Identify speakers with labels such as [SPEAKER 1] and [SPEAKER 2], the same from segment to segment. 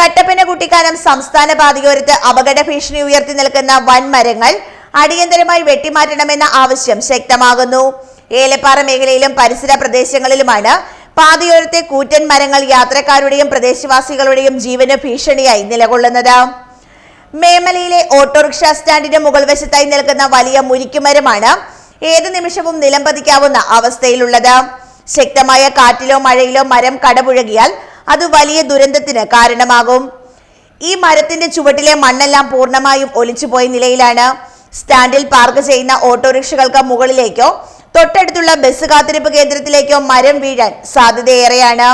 [SPEAKER 1] കട്ടപ്പന കുട്ടിക്കാനം സംസ്ഥാന പാതയോരത്ത് അപകട ഭീഷണി ഉയർത്തി നിൽക്കുന്ന വൻമരങ്ങൾ അടിയന്തരമായി വെട്ടിമാറ്റണമെന്ന ആവശ്യം ശക്തമാകുന്നു. ഏലപ്പാറ മേഖലയിലും പരിസര പ്രദേശങ്ങളിലുമാണ് പാതയോരത്തെ കൂറ്റൻ മരങ്ങൾ യാത്രക്കാരുടെയും പ്രദേശവാസികളുടെയും ജീവന് ഭീഷണിയായി നിലകൊള്ളുന്നത്. മേമലയിലെ ഓട്ടോറിക്ഷ സ്റ്റാൻഡിന്റെ മുകൾ വശത്തായി നിൽക്കുന്ന വലിയ മുരിക്കുമരമാണ് ഏത് നിമിഷവും നിലംപതിക്കാവുന്ന അവസ്ഥയിലുള്ളത്. ശക്തമായ കാറ്റിലോ മഴയിലോ മരം കടപുഴകിയാൽ അത് വലിയ ദുരന്തത്തിന് കാരണമാകും. ഈ മരത്തിന്റെ ചുവട്ടിലെ മണ്ണെല്ലാം പൂർണ്ണമായും ഒലിച്ചുപോയ നിലയിലാണ്. സ്റ്റാൻഡിൽ പാർക്ക് ചെയ്യുന്ന ഓട്ടോറിക്ഷകൾക്ക് മുകളിലേക്കോ തൊട്ടടുത്തുള്ള ബസ് കാത്തിരിപ്പ് കേന്ദ്രത്തിലേക്കോ മരം വീഴാൻ സാധ്യതയേറെയാണ്.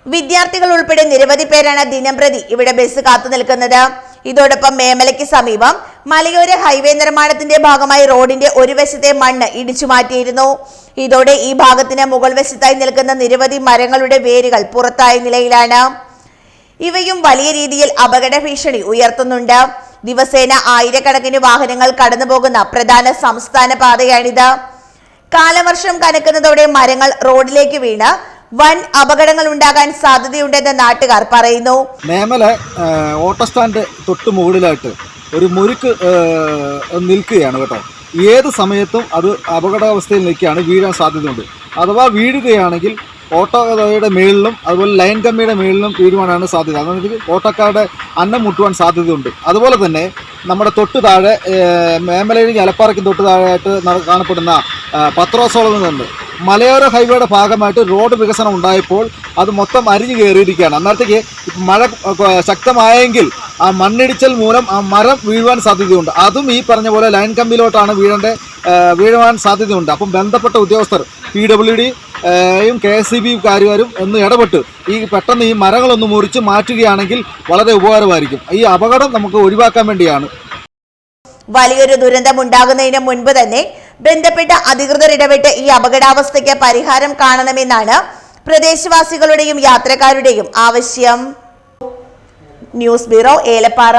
[SPEAKER 1] വിദ്യാർത്ഥികൾ ഉൾപ്പെടെ നിരവധി പേരാണ് ദിനംപ്രതി ഇവിടെ ബസ് കാത്തു നിൽക്കുന്നത്. ഇതോടൊപ്പം മേമലയ്ക്ക് സമീപം മലയോര ഹൈവേ നിർമ്മാണത്തിന്റെ ഭാഗമായി റോഡിന്റെ ഒരു വശത്തെ മണ്ണ് ഇടിച്ചു മാറ്റിയിരുന്നു. ഇതോടെ ഈ ഭാഗത്തിന് മുകൾ വശത്തായി നിൽക്കുന്ന നിരവധി മരങ്ങളുടെ വേരുകൾ പുറത്തായ നിലയിലാണ്. ഇവയും വലിയ രീതിയിൽ അപകട ഭീഷണി ഉയർത്തുന്നുണ്ട്. ദിവസേന ആയിരക്കണക്കിന് വാഹനങ്ങൾ കടന്നുപോകുന്ന പ്രധാന സംസ്ഥാന പാതയാണിത്. കാലവർഷം കനക്കുന്നതോടെ മരങ്ങൾ റോഡിലേക്ക് വീണ് വൻ അപകടങ്ങൾ ഉണ്ടാകാൻ സാധ്യതയുണ്ടെന്ന് നാട്ടുകാർ പറയുന്നു.
[SPEAKER 2] മേമല ഓട്ടോ സ്റ്റാൻഡ് തൊട്ട് മുകളിലായിട്ട് ഒരു മുരുക്ക് നിൽക്കുകയാണ് കേട്ടോ. ഏത് സമയത്തും അത് അപകടാവസ്ഥയിൽ നിൽക്കുകയാണ്, വീഴാൻ സാധ്യതയുണ്ട്. അഥവാ വീഴുകയാണെങ്കിൽ ഓട്ടോയുടെ മേളിലും അതുപോലെ ലൈൻ കമ്പിയുടെ മേളിലും വീഴുവാനാണ് സാധ്യത. അതായത് ഓട്ടോക്കാരുടെ അന്നം മുട്ടുവാൻ സാധ്യതയുണ്ട്. അതുപോലെ തന്നെ നമ്മുടെ തൊട്ട് താഴെ മേമലയിൽ ഏലപ്പാറയ്ക്ക് തൊട്ട് താഴെയായിട്ട് കാണപ്പെടുന്ന പത്രോസോളം ഉണ്ട്. മലയോര ഹൈവേയുടെ ഭാഗമായിട്ട് റോഡ് വികസനം ഉണ്ടായപ്പോൾ അത് മൊത്തം അരിഞ്ഞു കയറിയിരിക്കുകയാണ്. അന്നേരത്തേക്ക് മഴ ശക്തമായെങ്കിൽ ആ മണ്ണിടിച്ചൽ മൂലം ആ മരം വീഴുവാൻ സാധ്യതയുണ്ട്. അതും ഈ പറഞ്ഞ പോലെ ലൈൻ കമ്പിയിലോട്ടാണ് വീഴുവാൻ സാധ്യതയുണ്ട്. അപ്പം ബന്ധപ്പെട്ട ഉദ്യോഗസ്ഥർ PWD യും KSEB കാരും ഒന്ന് ഇടപെട്ട് പെട്ടെന്ന് ഈ മരങ്ങളൊന്ന് മുറിച്ച് മാറ്റുകയാണെങ്കിൽ വളരെ ഉപകാരമായിരിക്കും. ഈ അപകടം നമുക്ക് ഒഴിവാക്കാൻ വേണ്ടിയാണ്.
[SPEAKER 1] വലിയൊരു ദുരന്തം ഉണ്ടാകുന്നതിന് മുൻപ് തന്നെ ബന്ധപ്പെട്ട അധികൃതർ ഇടപെട്ട് ഈ അപകടാവസ്ഥയ്ക്ക് പരിഹാരം കാണണമെന്നാണ് പ്രദേശവാസികളുടെയും യാത്രക്കാരുടെയും ആവശ്യം. News bureau, Elappara.